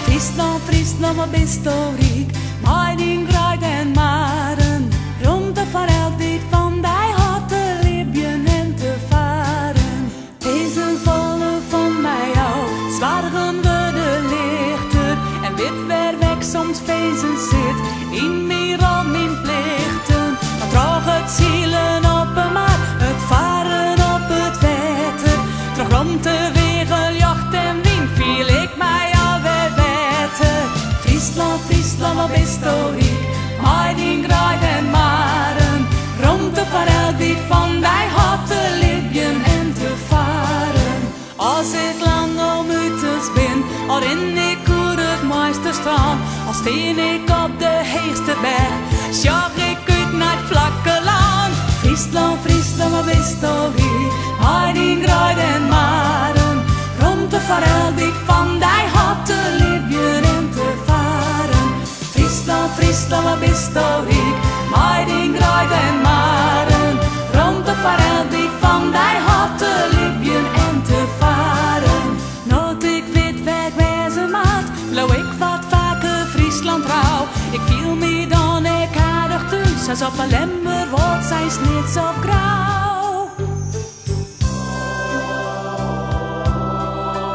Friesland, Friesland, wat bist du rijk, mijn Gruid en Maren. Rond de verhaal dit van die had te leven en te varen. Deze vallen van mij al, zwaargen we de lichter. En wit weer weg soms fezen zit, in meer al mijn plichten. Dan draag het zielen op een maar, het varen op het water. Terug rond de wegel, jacht en wind, viel ik mij alweer beter. Friesland, Friesland, wat bist du rijk, mijn Gruid en Maren. Rond de verhaal die van die had te leven en te varen. Als ik lang om uit ben, al in ik oer het mooiste strand. Al steen ik op de heegste berg, sjag ik uit naar het vlakke land. Friesland, Friesland, wat bist du rijk, mijn Gruid en Maren. Rond de verhaal die van die had te leven en te varen. Friesland, Friesland, wat bist du rijk, mijn Gruid en Maren. Rond de verhaal die van die had te leven en te varen. Nooit ik weet waar wezen maat, blauw ik wat vaker Friesland trouw. Ik viel me dan ik aardig thuis, als op een lemmer wordt zij snits of grauw.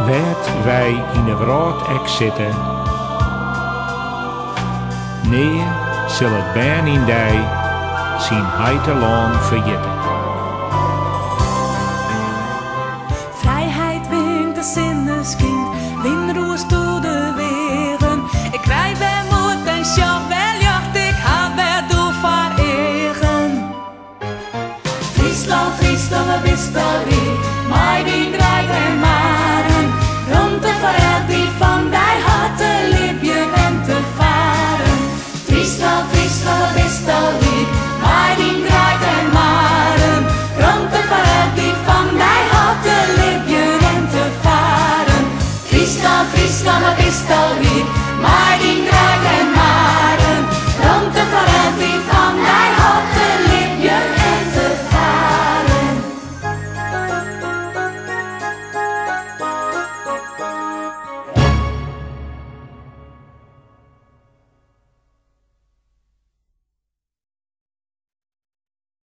Werd wij in de wraad ek zitten, nee, zal het baan in die zien hij te lang vergeten. Vrijheid winkt de zinneskind, windroest door de wegen. Ik krijg bij moed en sjag wel jacht, ik ga weer door voor eigen. Friesland, Friesland, wat bist du rijk, mijn Gruid en Maren. Rond de verhaal die van die had te leven en te varen. Friesland, Friesland, wat bist du rijk, mijn Gruid en Maren. Rond de verhaal die van die had te leven en te varen. Friesland, Friesland, wat bist du rijk, mijn